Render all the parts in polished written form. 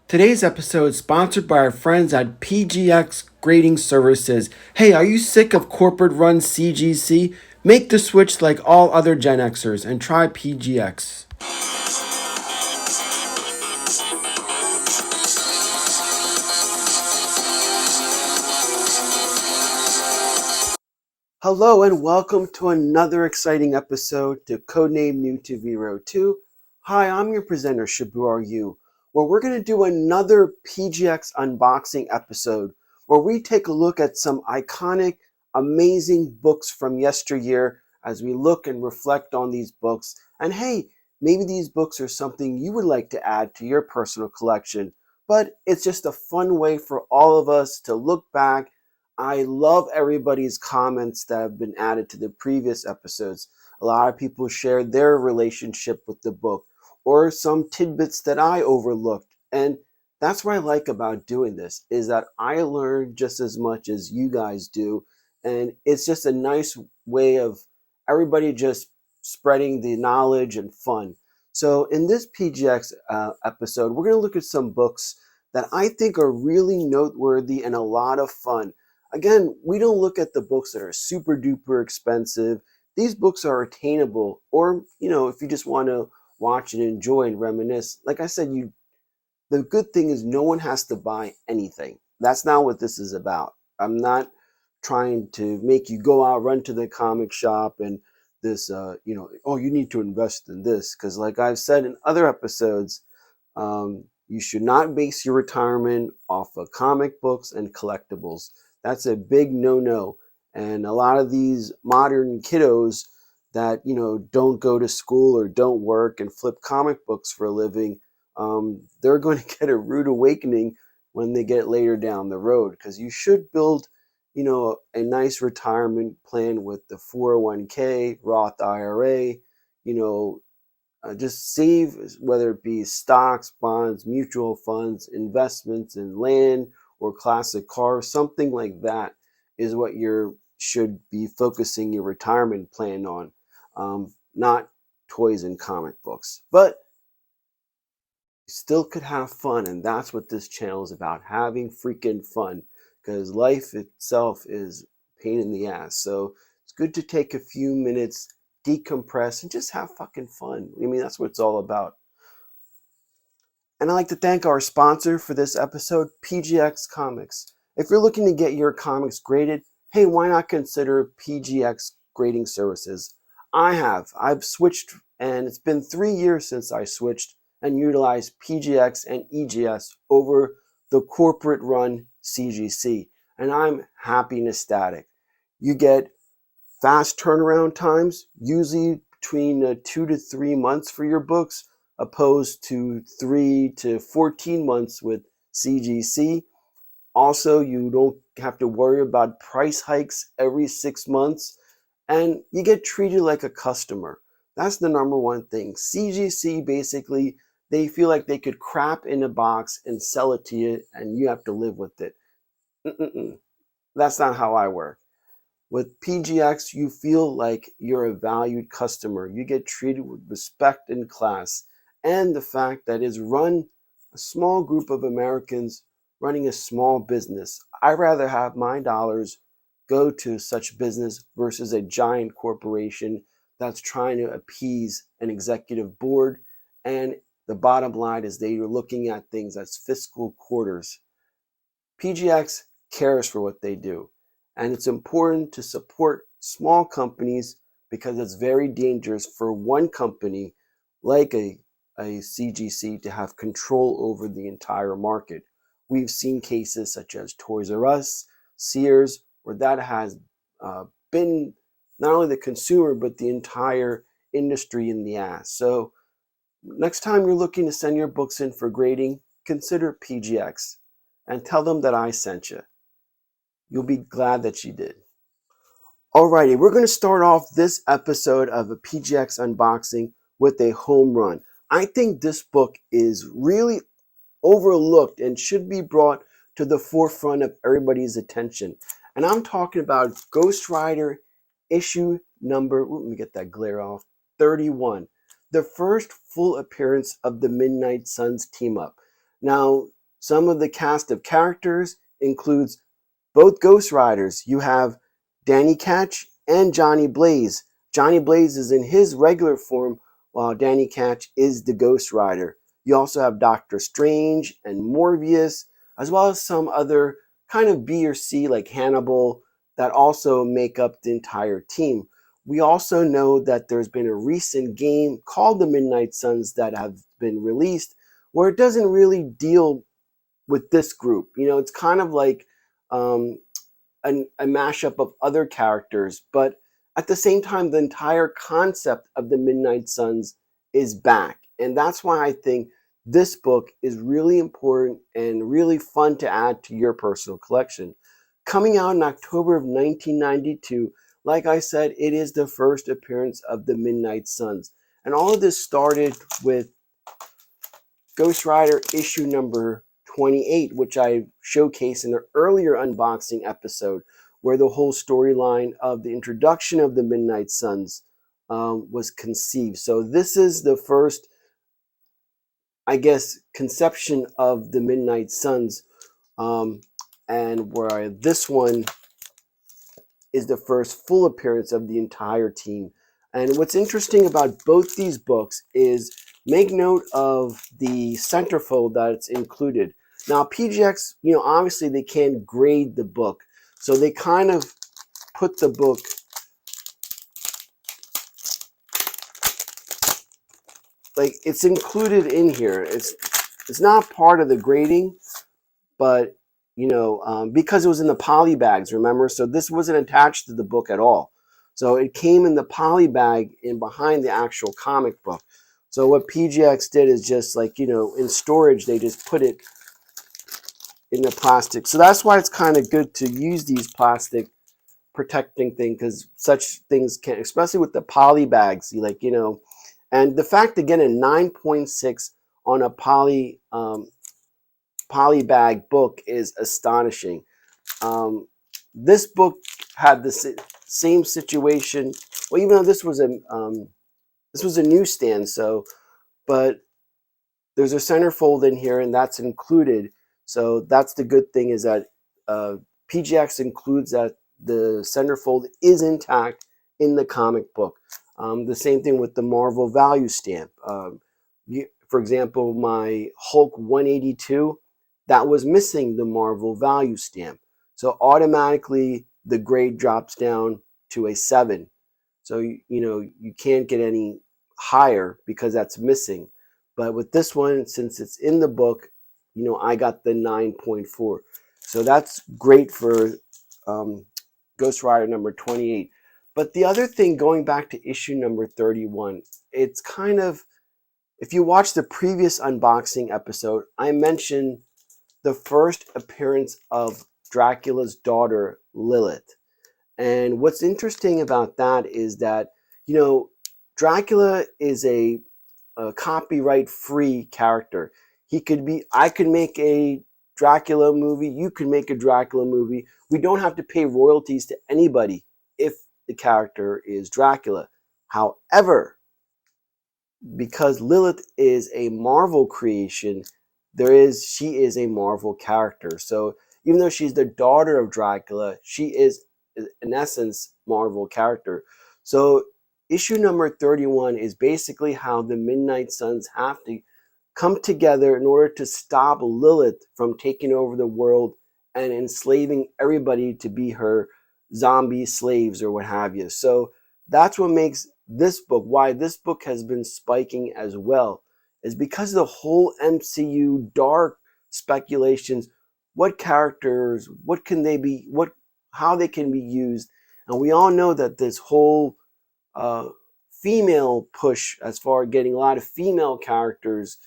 Today's episode is sponsored by our friends at PGX Grading Services. Hey, are you sick of corporate run CGC? Make the switch like all other Gen Xers and try PGX. Hello and welcome to another exciting episode to Codename Jan23 Pt.2. Hi, I'm your presenter, Shabu Are You, where we're going to do another PGX unboxing episode where we take a look at some iconic, amazing books from yesteryear as we look and reflect on these books. And hey, maybe these books are something you would like to add to your personal collection, but it's just a fun way for all of us to look back. I love everybody's comments that have been added to the previous episodes. A lot of people shared their relationship with the book or some tidbits that I overlooked. And that's what I like about doing this is that I learn just as much as you guys do. And it's just a nice way of everybody just spreading the knowledge and fun. So in this PGX episode, we're going to look at some books that I think are really noteworthy and a lot of fun. Again, we don't look at the books that are super duper expensive. These books are attainable, or if you just want to watch and enjoy and reminisce. Like I said, the good thing is no one has to buy anything. That's not what this is about. I'm not trying to make you go out, run to the comic shop and this, oh, you need to invest in this. Because like I've said in other episodes, you should not base your retirement off of comic books and collectibles. That's a big no-no. And a lot of these modern kiddos that, don't go to school or don't work and flip comic books for a living, they're going to get a rude awakening when they get later down the road, because you should build, a nice retirement plan with the 401k, Roth IRA, just save, whether it be stocks, bonds, mutual funds, investments in land or classic cars, something like that is what you should be focusing your retirement plan on, not toys and comic books. But you still could have fun, and that's what this channel is about, having freaking fun, because life itself is a pain in the ass. So it's good to take a few minutes, decompress, and just have fucking fun. I mean, that's what it's all about. And I'd like to thank our sponsor for this episode, PGX Comics. If you're looking to get your comics graded, hey, why not consider PGX Grading Services? I've switched, and it's been 3 years since I switched and utilized PGX and EGS over the corporate run CGC. And I'm happy and ecstatic. You get fast turnaround times, usually between 2 to 3 months for your books, opposed to 3 to 14 months with CGC. Also, you don't have to worry about price hikes every 6 months, and you get treated like a customer. That's the number one thing. CGC, basically, they feel like they could crap in a box and sell it to you, and you have to live with it. That's not how I work. With PGX, you feel like you're a valued customer. You get treated with respect and class. And the fact that it's run a small group of Americans running a small business. I'd rather have my dollars go to such business versus a giant corporation that's trying to appease an executive board. And the bottom line is they are looking at things as fiscal quarters. PGX cares for what they do. And it's important to support small companies because it's very dangerous for one company like a CGC to have control over the entire market. We've seen cases such as Toys R Us, Sears, where that has been not only the consumer, but the entire industry in the ass. So next time you're looking to send your books in for grading, consider PGX and tell them that I sent you. You'll be glad that you did. Alrighty, we're going to start off this episode of a PGX unboxing with a home run. I think this book is really overlooked and should be brought to the forefront of everybody's attention. And I'm talking about Ghost Rider issue number, let me get that glare off, 31. The first full appearance of the Midnight Suns team up. Now, Some of the cast of characters includes both Ghost Riders. You have Danny Ketch and Johnny Blaze. Johnny Blaze is in his regular form, while Danny Ketch is the Ghost Rider. You also have Doctor Strange and Morbius, as well as some other kind of B or C like Hannibal that also make up the entire team. We also know that there's been a recent game called the Midnight Suns that have been released where it doesn't really deal with this group. You know, it's kind of like a mashup of other characters, but at the same time, the entire concept of the Midnight Suns is back. And that's why I think this book is really important and really fun to add to your personal collection. Coming out in October of 1992, like I said, it is the first appearance of the Midnight Suns. And all of this started with Ghost Rider issue number 28, which I showcased in an earlier unboxing episode, where the whole storyline of the introduction of the Midnight Suns was conceived. So this is the first, I guess, conception of the Midnight Suns, and where this one is the first full appearance of the entire team. And what's interesting about both these books is make note of the centerfold that's included. Now, PGX, you know, obviously they can't grade the book, so they kind of put the book like it's included in here. It's not part of the grading, but you know, because it was in the poly bags, remember? So this wasn't attached to the book at all. So it came in the poly bag in behind the actual comic book. So what PGX did is just like, you know, in storage, they just put it in the plastic. So that's why it's kind of good to use these plastic protecting things, because such things can, especially with the poly bags, like, you know, and the fact again, a 9.6 on a poly bag book is astonishing. This book had the same situation. Well, even though this was a newsstand, so, but there's a centerfold in here, and that's included. So that's the good thing, is that PGX includes that the centerfold is intact in the comic book. The same thing with the Marvel value stamp. For example, my Hulk 182, that was missing the Marvel value stamp. So automatically the grade drops down to a 7. So, you know, you can't get any higher because that's missing. But with this one, since it's in the book, you know, I got the 9.4. So that's great for Ghost Rider number 28. But the other thing, going back to issue number 31, it's kind of, if you watch the previous unboxing episode, I mentioned the first appearance of Dracula's daughter, Lilith. And what's interesting about that is that, you know, Dracula is a copyright-free character. I could make a Dracula movie, you could make a Dracula movie. We don't have to pay royalties to anybody if the character is Dracula. However, because Lilith is a Marvel creation, she is a Marvel character. So even though she's the daughter of Dracula, she is in essence Marvel character. So issue number 31 is basically how the Midnight Suns have to come together in order to stop Lilith from taking over the world and enslaving everybody to be her zombie slaves or what have you. So that's what makes this book, why this book has been spiking as well, is because of the whole MCU dark speculations. What characters, what can they be, how they can be used. And we all know that this whole female push, as far as getting a lot of female characters,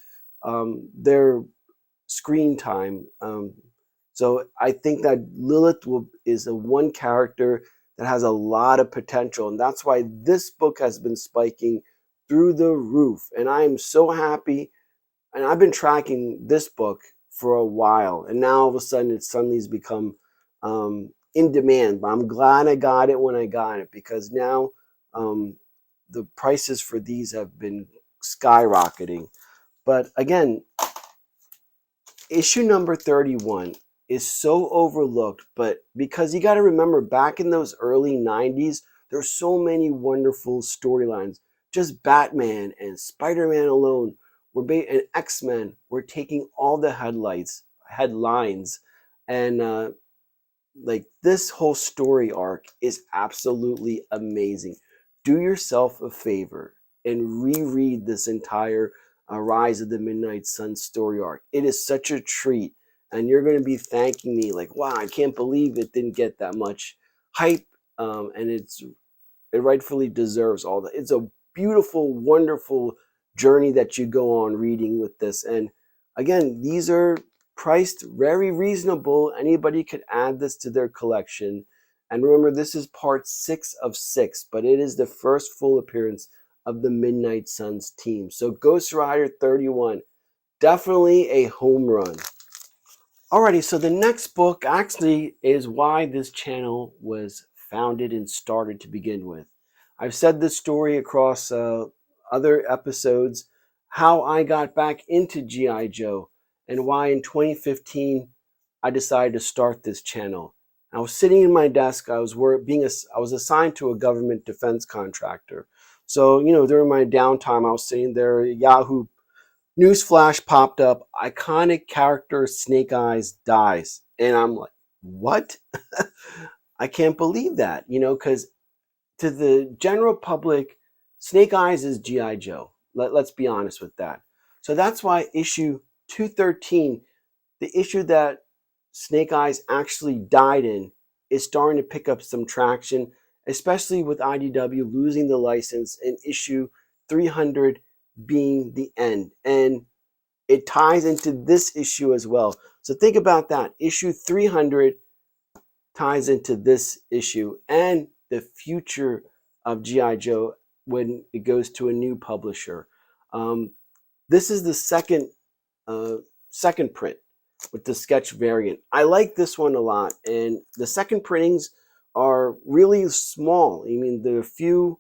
their screen time. So I think that Lilith is a one character that has a lot of potential, and that's why this book has been spiking through the roof. And I am so happy, and I've been tracking this book for a while, and now all of a sudden it suddenly has become in demand. But I'm glad I got it when I got it, because now the prices for these have been skyrocketing. But again, issue number 31 is so overlooked, but because you got to remember, back in those early 90s, there's so many wonderful storylines. Just Batman and Spider-Man alone and X-Men were taking all the headlines, and like this whole story arc is absolutely amazing. Do yourself a favor and reread this entire Rise of the Midnight Sun story arc. It is such a treat, and you're going to be thanking me like, wow, I can't believe it didn't get that much hype, and it rightfully deserves all that. It's a beautiful, wonderful journey that you go on reading with this. And again, these are priced very reasonable. Anybody could add this to their collection. And remember, this is part 6 of 6, but it is the first full appearance of the Midnight Suns team. So Ghost Rider 31, definitely a home run. Alrighty, so the next book actually is why this channel was founded and started to begin with. I've said this story across other episodes, how I got back into G.I. Joe and why in 2015 I decided to start this channel. I was sitting in my desk. I was assigned to a government defense contractor. So, during my downtime, I was sitting there. Yahoo Newsflash popped up. Iconic character Snake Eyes dies. And I'm like, what? I can't believe that, because to the general public, Snake Eyes is G.I. Joe. Let's be honest with that. So that's why issue 213, the issue that Snake Eyes actually died in, is starting to pick up some traction, especially with IDW losing the license and issue 300 being the end. And it ties into this issue as well. So think about that. Issue 300 ties into this issue and the future of G.I. Joe when it goes to a new publisher. This is the second print with the sketch variant. I like this one a lot, and the second printings are really small. I mean, the few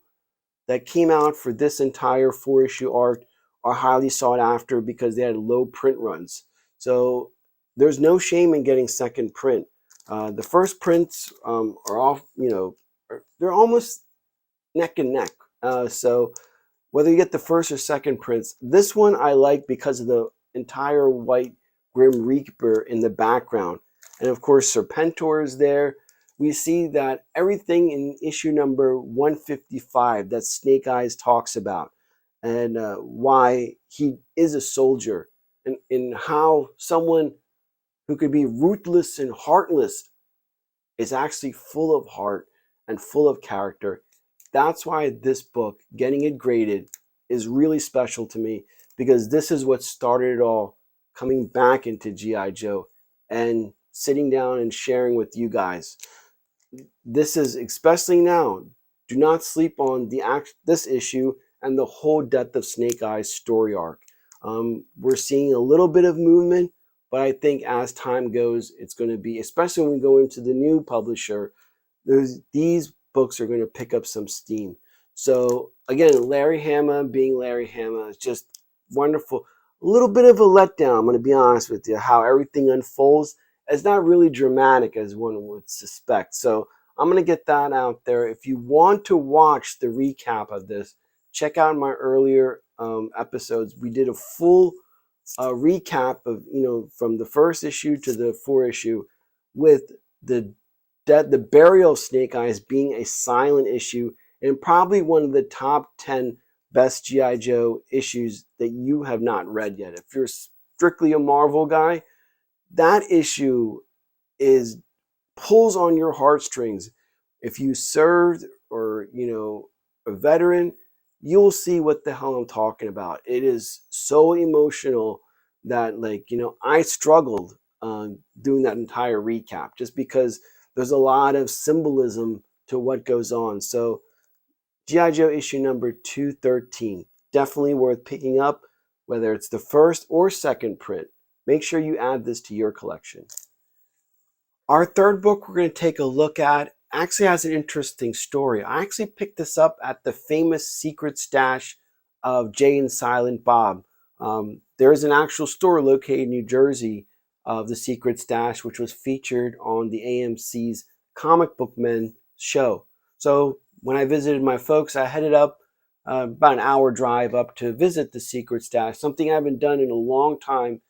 that came out for this entire 4-issue arc are highly sought after because they had low print runs. So there's no shame in getting second print. The first prints are off, they're almost neck and neck. So whether you get the first or second prints, this one I like because of the entire white Grim Reaper in the background. And of course, Serpentor is there. We see that everything in issue number 155 that Snake Eyes talks about, and why he is a soldier, and how someone who could be ruthless and heartless is actually full of heart and full of character. That's why this book, getting it graded, is really special to me, because this is what started it all, coming back into G.I. Joe and sitting down and sharing with you guys. This is, especially now, do not sleep on this issue and the whole Death of Snake Eyes story arc. We're seeing a little bit of movement, but I think as time goes, it's going to be, especially when we go into the new publisher, these books are going to pick up some steam. So again, Larry Hama being Larry Hama is just wonderful. A little bit of a letdown, I'm going to be honest with you, how everything unfolds. It's not really dramatic as one would suspect. So I'm going to get that out there. If you want to watch the recap of this, check out my earlier episodes. We did a full recap of, from the first issue to the 4-issue, with the burial of Snake Eyes being a silent issue and probably one of the top 10 best G.I. Joe issues that you have not read yet. If you're strictly a Marvel guy, that issue pulls on your heartstrings. If you served or, a veteran, you'll see what the hell I'm talking about. It is so emotional that, I struggled doing that entire recap, just because there's a lot of symbolism to what goes on. So G.I. Joe issue number 213, definitely worth picking up, whether it's the first or second print. Make sure you add this to your collection. Our third book we're going to take a look at actually has an interesting story. I actually picked this up at the famous secret stash of Jay and Silent Bob. There is an actual store located in New Jersey of The Secret Stash, which was featured on the AMC's Comic Book Men show. So when I visited my folks, I headed up about an hour drive up to visit The Secret Stash, something I haven't done in a long time.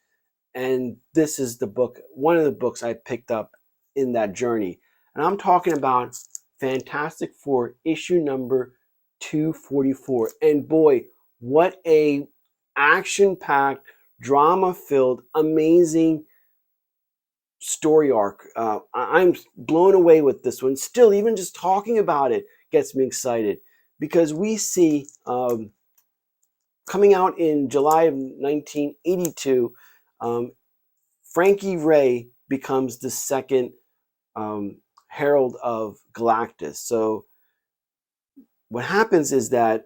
And this is the book, one of the books I picked up in that journey. And I'm talking about Fantastic Four issue number 244. And boy, what a action-packed, drama-filled, amazing story arc. I'm blown away with this one. Still, even just talking about it gets me excited, because we see coming out in July of 1982, Frankie Ray becomes the second Herald of Galactus. So what happens is that,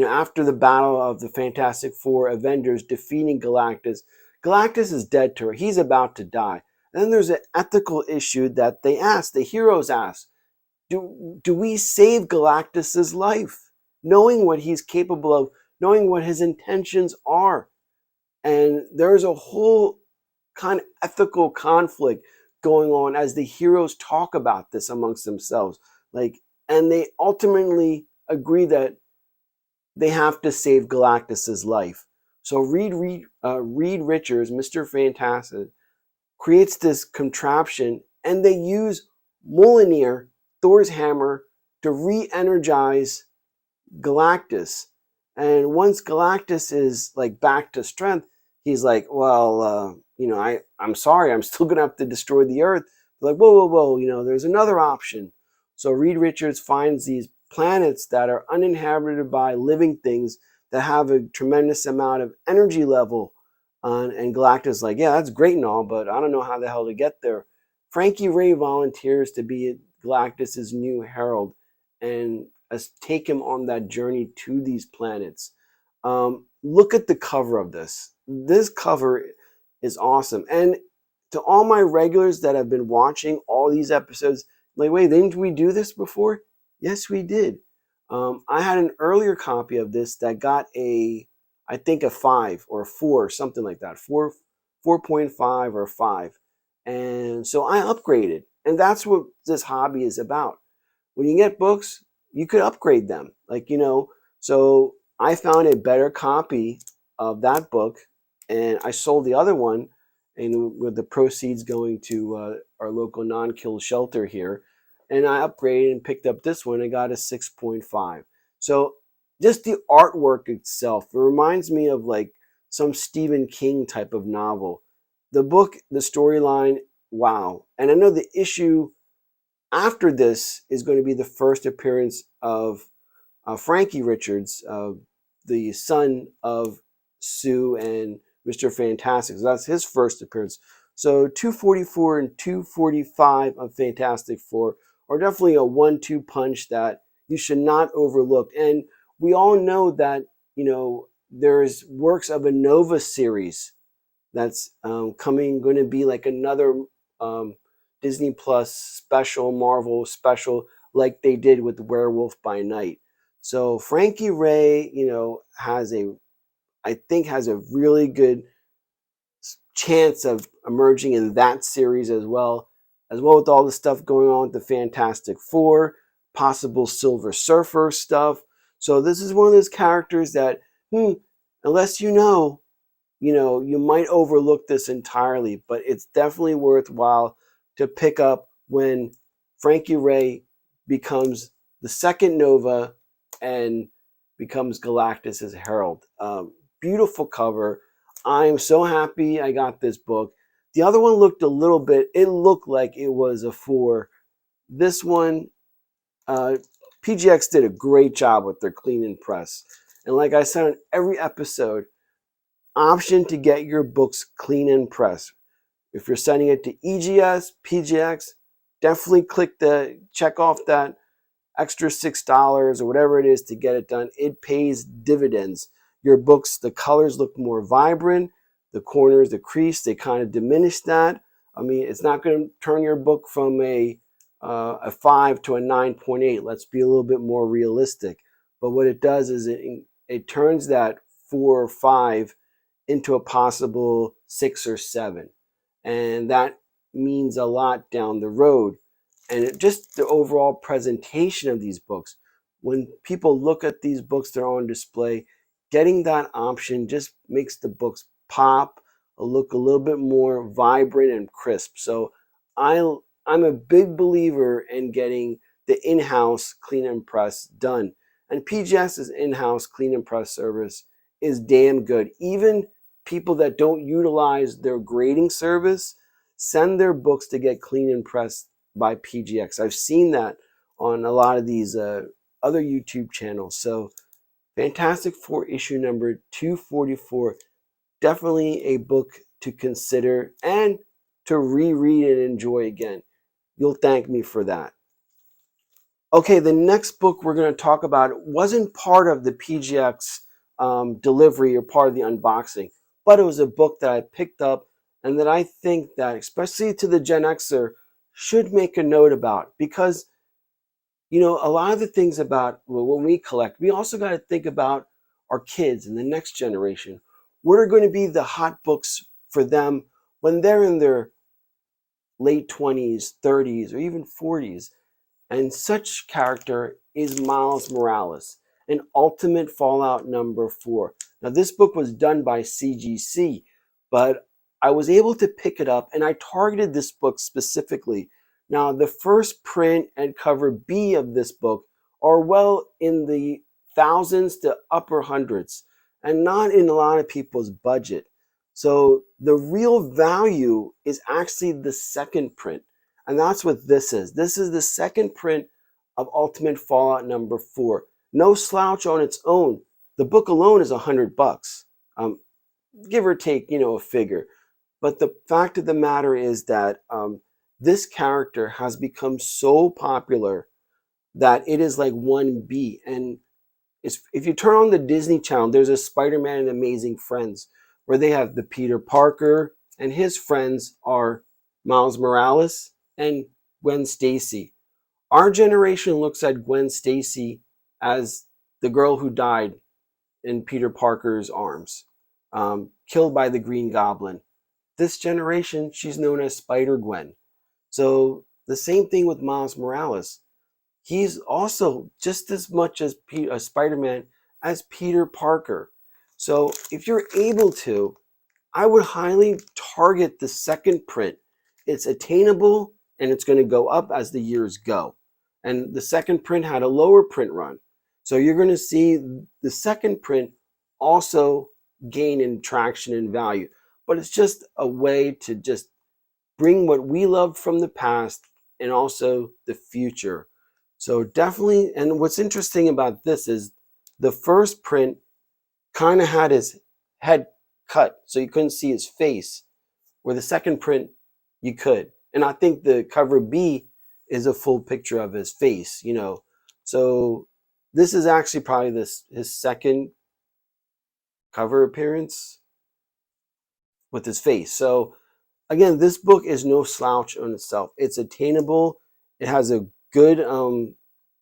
after the battle of the Fantastic Four Avengers defeating Galactus, Galactus is dead to her. He's about to die. And then there's an ethical issue that the heroes ask, do we save Galactus's life? Knowing what he's capable of, knowing what his intentions are. And there's a whole kind of ethical conflict going on as the heroes talk about this amongst themselves. And they ultimately agree that they have to save Galactus's life. So Reed Richards, Mr. Fantastic, creates this contraption, and they use Mjolnir, Thor's hammer, to re-energize Galactus. And once Galactus is back to strength, he's like, well, I'm sorry, I'm still gonna have to destroy the Earth. They're like, whoa, there's another option. So Reed Richards finds these planets that are uninhabited by living things that have a tremendous amount of energy level. And Galactus is like, yeah, that's great and all, but I don't know how the hell to get there. Frankie Ray volunteers to be Galactus's new herald and take him on that journey to these planets. Look at the cover of this. This cover is awesome. And to all my regulars that have been watching all these episodes, wait, didn't we do this before? Yes, we did. I had an earlier copy of this that got I think a 5 or a 4, something like that, 4.5 or 5. And so I upgraded. And that's what this hobby is about. When you get books, you could upgrade them. So I found a better copy of that book, and I sold the other one, and with the proceeds going to our local non-kill shelter here. And I upgraded and picked up this one and got a 6.5. So just the artwork itself, it reminds me of some Stephen King type of novel. The book, the storyline, wow. And I know the issue after this is going to be the first appearance of Frankie Richards, the son of Sue and Mr. Fantastic. So that's his first appearance. So 244 and 245 of Fantastic Four are definitely a 1-2 punch that you should not overlook. And we all know that, there's works of a Nova series that's going to be another Disney Plus special, Marvel special, like they did with Werewolf by Night. So Frankie Ray, has a really good chance of emerging in that series as well with all the stuff going on with the Fantastic Four, possible Silver Surfer stuff. So this is one of those characters that, unless you might overlook this entirely, but it's definitely worthwhile to pick up when Frankie Ray becomes the second Nova and becomes Galactus's herald. Beautiful cover. I'm so happy I got this book. The other one looked it looked like it was a 4. This one, PGX did a great job with their clean and press. And like I said on every episode, option to get your books clean and press. If you're sending it to EGS, PGX, definitely check off that extra $6 or whatever it is to get it done. It pays dividends. Your books, the colors look more vibrant. The corners, the crease, they kind of diminish that. I mean, it's not going to turn your book from a 5 to a 9.8. Let's be a little bit more realistic. But what it does is it turns that 4 or 5 into a possible 6 or 7. and that means a lot down the road. And just the overall presentation of these books, when people look at these books that are on display, getting that option just makes the books pop, look a little bit more vibrant and crisp. So I'm a big believer in getting the in-house clean and press done. And PGX's in-house clean and press service is damn good. Even people that don't utilize their grading service send their books to get clean and pressed by PGX. I've seen that on a lot of these other YouTube channels. So Fantastic Four issue number 244, definitely a book to consider and to reread and enjoy again. You'll thank me for that. Okay, the next book we're going to talk about wasn't part of the PGX delivery or part of the unboxing, but it was a book that I picked up and that I think that, especially to the Gen Xer, should make a note about, because a lot of the things about when we collect, we also got to think about our kids and the next generation. What are going to be the hot books for them when they're in their late 20s, 30s, or even 40s? And such character is Miles Morales, an Ultimate Fallout number 4. Now, this book was done by CGC, but I was able to pick it up, and I targeted this book specifically. Now, the first print and cover B of this book are well in the thousands to upper hundreds, and not in a lot of people's budget. So the real value is actually the second print. And that's what this is. This is the second print of Ultimate Fallout number 4. No slouch on its own. The book alone is $100, give or take, a figure. But the fact of the matter is that this character has become so popular that it is like 1B. And if you turn on the Disney Channel, there's a Spider-Man and Amazing Friends where they have the Peter Parker, and his friends are Miles Morales and Gwen Stacy. Our generation looks at Gwen Stacy as the girl who died in Peter Parker's arms, killed by the Green Goblin. This generation, she's known as Spider-Gwen. So the same thing with Miles Morales. He's also just as much as Spider-Man as Peter Parker. So if you're able to, I would highly target the second print. It's attainable and it's going to go up as the years go. And the second print had a lower print run. So you're going to see the second print also gain in traction and value. But it's just a way to just bring what we loved from the past and also the future. So definitely, and what's interesting about this is the first print kind of had his head cut, so you couldn't see his face, where the second print you could. And I think the cover B is a full picture of his face, So this is actually probably his second cover appearance with his face. So again, this book is no slouch on itself. It's attainable. It has a good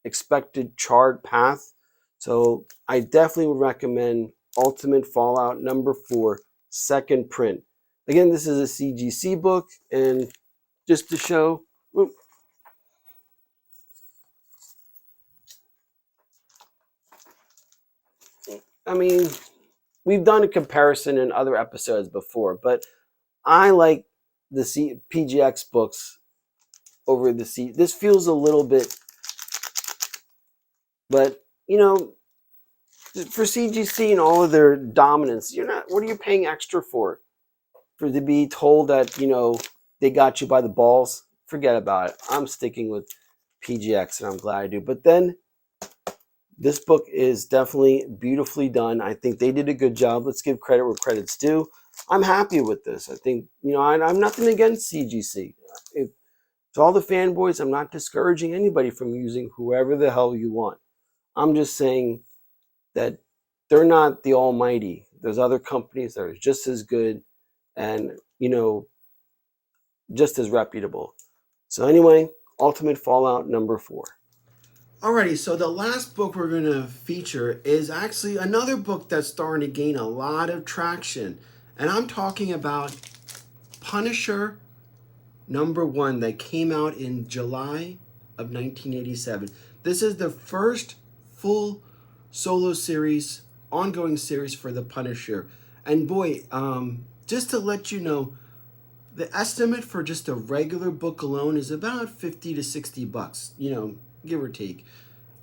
expected chart path. So I definitely would recommend Ultimate Fallout number 4, second print. Again, this is a CGC book, and just to show, I mean, we've done a comparison in other episodes before, but I like the PGX books over the C. This feels a little bit, but for CGC and all of their dominance, what are you paying extra for to be told that they got you by the balls? Forget about it. I'm sticking with PGX, and I'm glad I do. But then this book is definitely beautifully done. I think they did a good job. Let's give credit where credit's due. I'm happy with this. I think I'm nothing against CGC. To all the fanboys, I'm not discouraging anybody from using whoever the hell you want. I'm just saying that they're not the almighty. There's other companies that are just as good and, just as reputable. So anyway, Ultimate Fallout number 4. Alrighty, so the last book we're going to feature is actually another book that's starting to gain a lot of traction. And I'm talking about Punisher #1 that came out in July of 1987. This is the first full solo series, ongoing series for the Punisher. And boy, just to let you know, the estimate for just a regular book alone is about 50 to 60 bucks, give or take.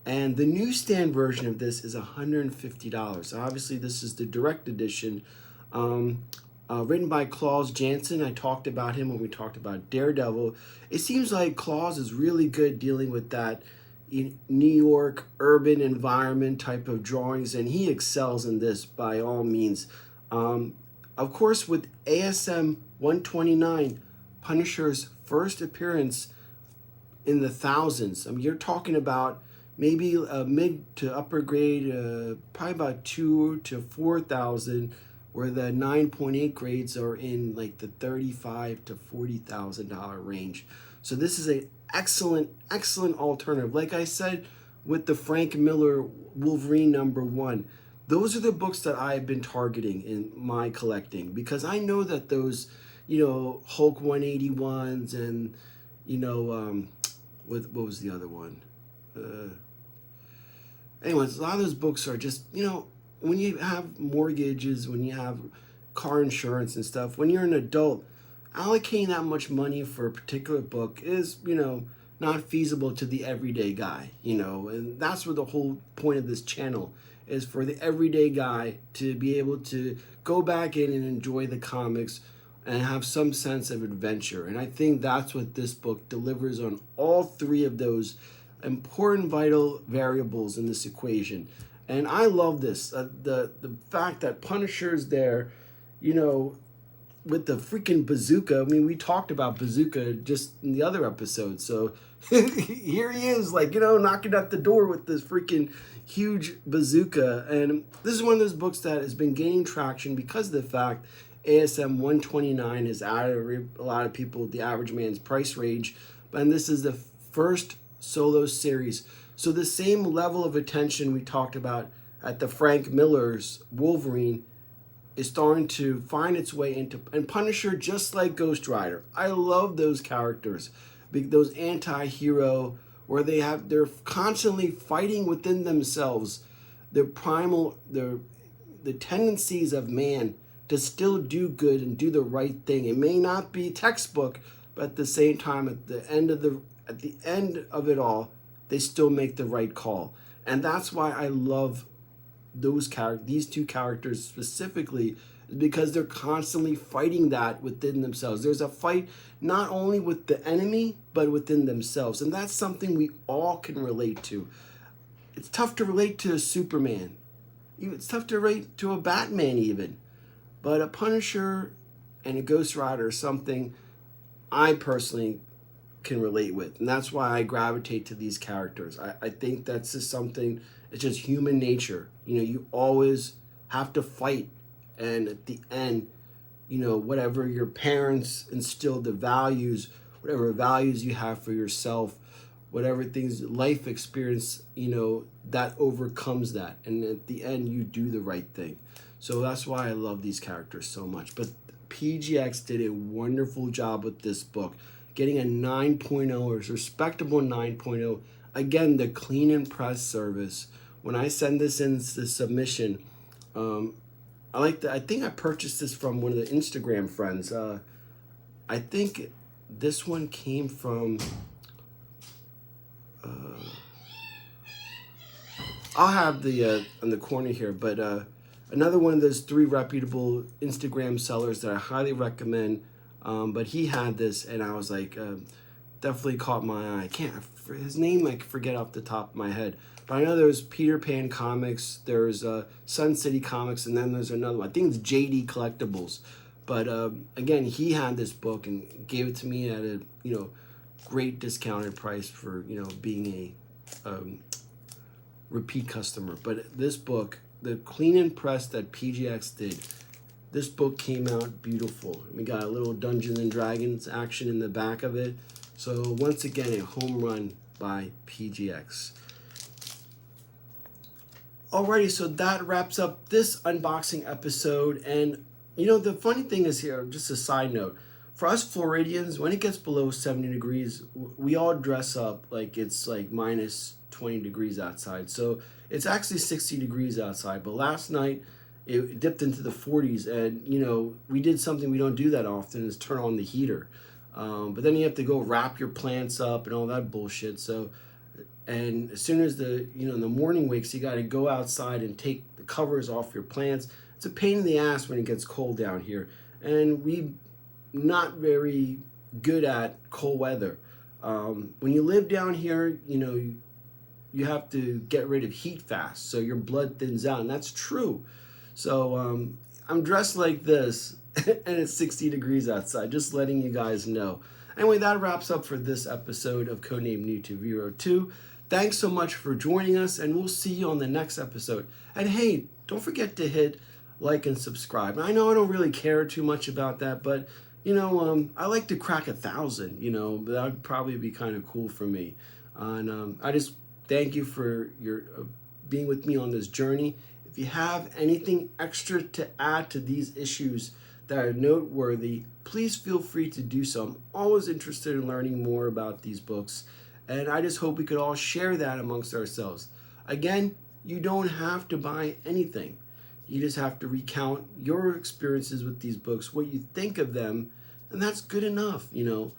And the newsstand version of this is $150. Obviously, this is the direct edition, written by Klaus Janson. I talked about him when we talked about Daredevil. It seems like Klaus is really good dealing with that New York urban environment type of drawings, and he excels in this by all means. Of course, with ASM 129, Punisher's first appearance in the thousands. I mean, you're talking about maybe a mid to upper grade, probably about 2,000 to 4,000, where the 9.8 grades are in like the $35,000 to $40,000 range. So this is an excellent alternative. Like I said, with the Frank Miller Wolverine #1, those are the books that I've been targeting in my collecting, because I know that those, Hulk 181s and, what was the other one? Anyways, a lot of those books are just, when you have mortgages, when you have car insurance and stuff, when you're an adult, allocating that much money for a particular book is, not feasible to the everyday guy, and that's what the whole point of this channel is, for the everyday guy to be able to go back in and enjoy the comics and have some sense of adventure. And I think that's what this book delivers on all three of those important vital variables in this equation. And I love this, the fact that Punisher's there, with the freaking bazooka. I mean, we talked about bazooka just in the other episode. So here he is, knocking at the door with this freaking huge bazooka. And this is one of those books that has been gaining traction because of the fact ASM 129 is out of a lot of people, the average man's price range. And this is the first solo series. So the same level of attention we talked about at the Frank Miller's Wolverine is starting to find its way into, and Punisher, just like Ghost Rider. I love those characters, those anti-hero, where they're constantly fighting within themselves, their primal, the tendencies of man to still do good and do the right thing. It may not be textbook, but at the same time, at the end of it all, they still make the right call. And that's why I love these two characters specifically, because they're constantly fighting that within themselves. There's a fight not only with the enemy, but within themselves. And that's something we all can relate to. It's tough to relate to a Superman. It's tough to relate to a Batman even. But a Punisher and a Ghost Rider is something I personally can relate with. And that's why I gravitate to these characters. I think that's just something, it's just human nature. You always have to fight. And at the end, whatever your parents instilled, the values, whatever values you have for yourself, whatever things, life experience, that overcomes that. And at the end, you do the right thing. So that's why I love these characters so much. But PGX did a wonderful job with this book, getting a 9.0, or respectable 9.0. Again, the clean and press service. When I send this in the submission, I think I purchased this from one of the Instagram friends. I think this one came from, I'll have the on the corner here, but another one of those 3 reputable Instagram sellers that I highly recommend. But he had this, and I was like, definitely caught my eye. His name I forget off the top of my head. But I know there's Peter Pan Comics, there's Sun City Comics, and then there's another one. I think it's JD Collectibles. But again, he had this book and gave it to me at a great discounted price for being a repeat customer. But this book, the clean and press that PGX did, this book came out beautiful. We got a little Dungeons and Dragons action in the back of it. So once again, a home run by PGX. Alrighty, so that wraps up this unboxing episode. And the funny thing is here, just a side note, For us Floridians, when it gets below 70 degrees, we all dress up like it's like minus 20 degrees outside. So it's actually 60 degrees outside. But last night it dipped into the 40s, and you know, we did something we don't do that often, is turn on the heater. But then you have to go wrap your plants up and all that bullshit. So, and as soon as the, you know, in the morning wakes, you got to go outside and take the covers off your plants. It's a pain in the ass when it gets cold down here, and we not very good at cold weather. When you live down here, you know, you have to get rid of heat fast, so your blood thins out, and that's true. So I'm dressed like this, and it's 60 degrees outside, just letting you guys know. Anyway, that wraps up for this episode of Codename Jan23 Pt.2. Thanks so much for joining us, and we'll see you on the next episode. And hey, don't forget to hit like and subscribe. I know I don't really care too much about that, but you know, I like to crack 1,000, you know, that would probably be kind of cool for me. And I just thank you for your being with me on this journey. If you have anything extra to add to these issues that are noteworthy, please feel free to do so. I'm always interested in learning more about these books, and I just hope we could all share that amongst ourselves. Again, you don't have to buy anything. You just have to recount your experiences with these books, what you think of them, and that's good enough, you know.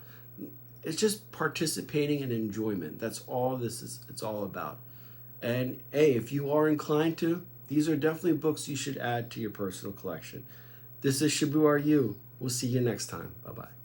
It's just participating and enjoyment. That's all it's all about. And hey, if you are inclined to, these are definitely books you should add to your personal collection. This is Shabu Are You. We'll see you next time. Bye-bye.